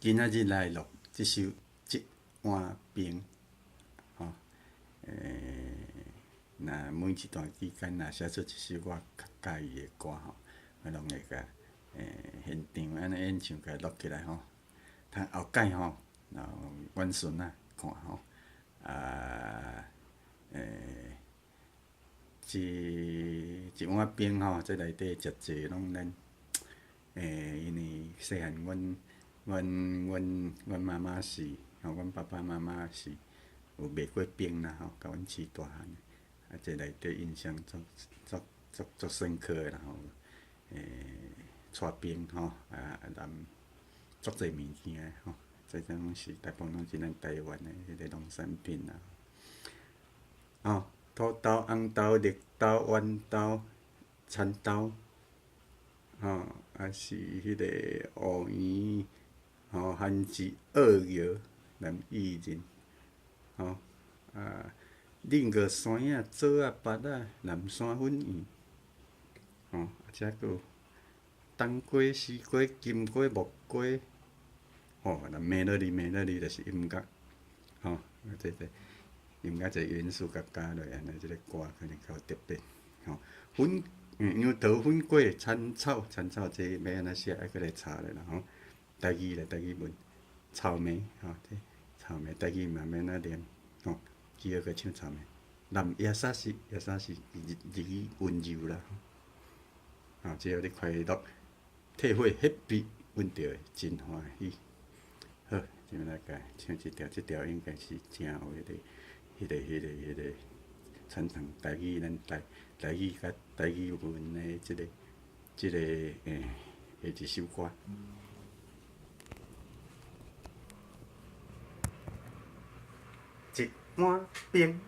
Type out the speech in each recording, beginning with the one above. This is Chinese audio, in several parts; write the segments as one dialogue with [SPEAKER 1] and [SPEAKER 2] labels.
[SPEAKER 1] 今仔日来录即首《一碗冰》吼，若每一段期间若写出一首我较介意的歌吼，我拢会甲现场安尼演唱甲录起来吼，通后摆吼，然后阮孙仔看吼，一碗冰吼，这内底食侪拢咱因为细汉阮妈妈是吼，阮爸爸妈妈是有卖过冰啦吼，甲阮饲大汉，这内底印象足深刻的啦吼，带冰吼，含足侪物件的吼，这种是大部分拢是咱台湾的迄个农产品啦。哦，土豆、红豆、绿豆、豌豆、蚕豆，吼，是迄个乌圆，吼，番薯、二叶、南薏仁，吼，另个山仔、枣仔、芭仔、南山粉圆，吼，遮佫有冬瓜、西瓜、金瓜、木瓜，吼，美乐哩就是音乐，吼，这音乐这元素甲加落，安尼即个歌可能较特别，吼，杨桃、粉粿、参草这要安怎写？还佫来查咧啦吼。台语文，草莓吼，这草莓台语嘛免怎念吼，记号佫唱草莓。南亚沙是日语温柔啦吼，只要你快乐，体会 happy， 阮着会真欢喜。好，即摆来甲唱一条，即条应该是正有迄个传统台语，咱台语甲台语文的即个一首歌。一碗冰。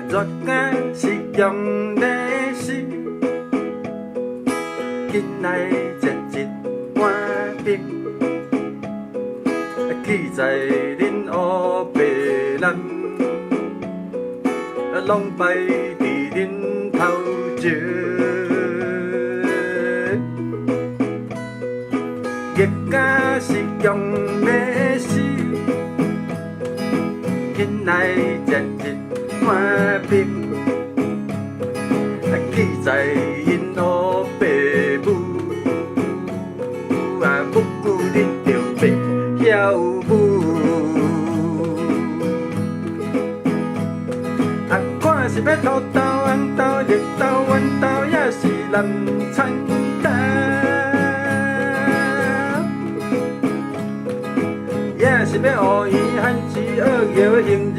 [SPEAKER 1] 热天是强烈时，紧来食一碗冰，去在恁乌白男，拢摆伫恁头前。热天是强烈时，紧来食一碗冰，记在因乌爸母，不久你就要晓舞。看是要土豆、红豆、绿豆、豌豆，也是南田豆，也是要乌圆、番薯、二叶、杏仁、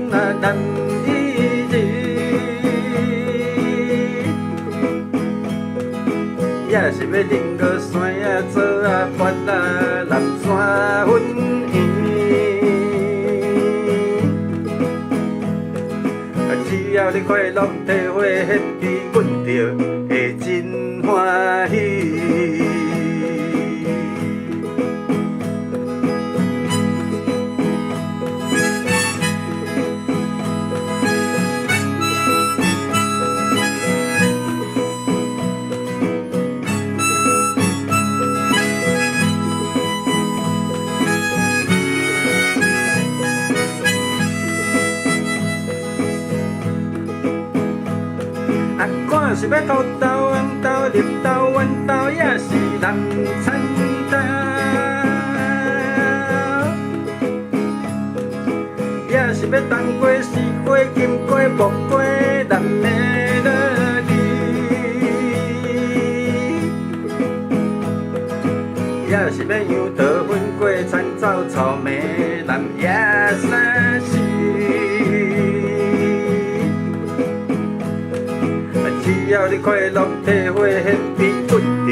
[SPEAKER 1] 南薏仁，也是要另个山仔、枣仔、芭仔、南山粉圆。只要你快乐体会happy，阮着会真欢喜。看是要土豆、红豆、绿豆、豌豆，也是南田豆，也是要冬瓜、西瓜、金瓜、木瓜、南美乐哩，也是要杨桃、粉粿、参草、草莓、南亚沙士。只要你快乐体会happy，阮着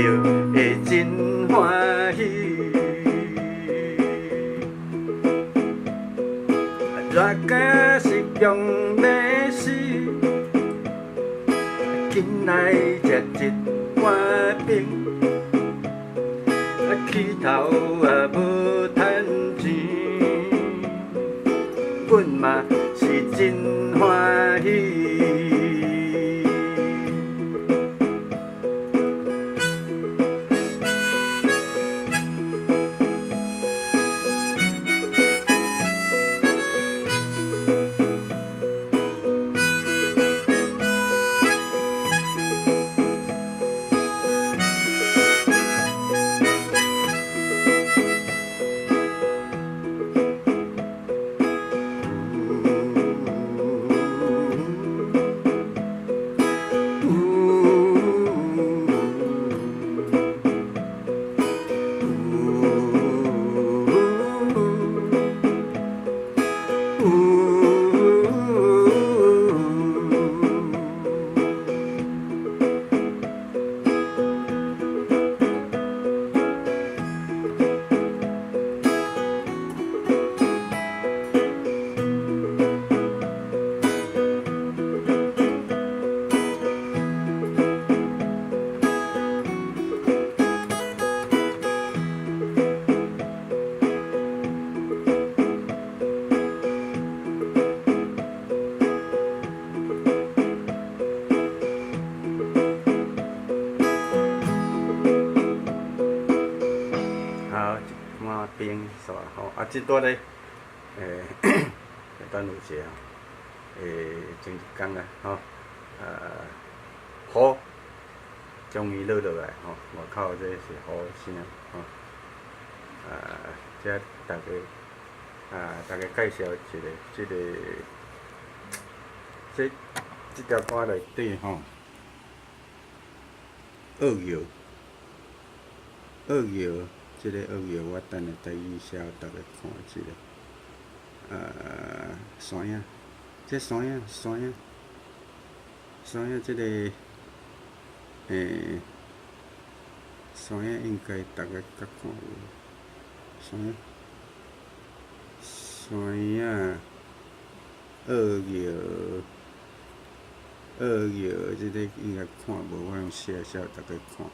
[SPEAKER 1] 惊是强要死，紧来食一碗冰，起头也无趁钱，阮嘛是真欢喜。冰煞吼，啊，即段咧，等有一下，前一工啊，吼，雨终于落来吼，外口这是雨声吼，遮大家介绍一个，即条歌内底吼，二摇。即个二摇，我等下台语写，互大家看一下。山影，这山影，即个，山影应该大家较看有。山影，二摇，即个应该看无，我用写互大家看。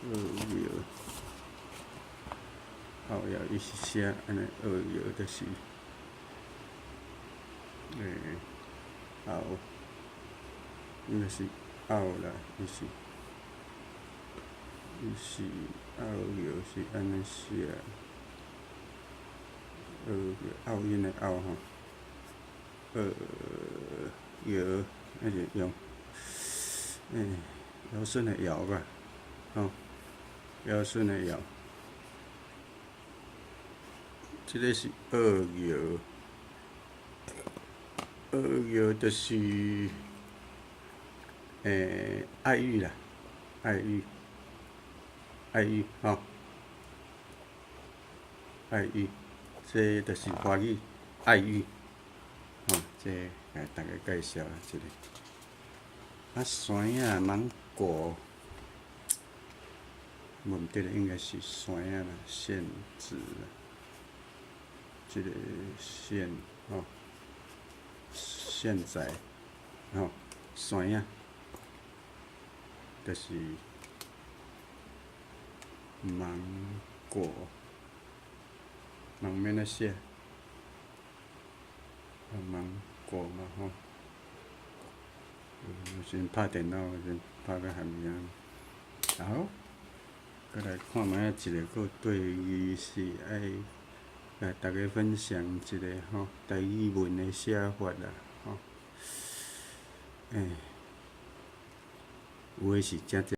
[SPEAKER 1] 二摇，后摇伊是写安尼，二摇就是后，应该是后啦，伊是后摇是安尼写，二摇后音的后吼，二摇那是用尧舜的尧吧，吼。尧舜的尧，即个是二摇，二摇就是爱玉啦，爱玉吼，爱玉，这就是华语爱玉，吼，这甲大家介绍一个。山影芒果。无毋对咧，应该是山影啦，线字啦，即个线吼，现在吼，山影，就是芒果，芒免咧写，芒果嘛吼，先拍电脑，先拍个含名，好。再来看卖一个，佫对于是爱甲大家分享一个吼台语文的写法啦，吼，有诶是真侪。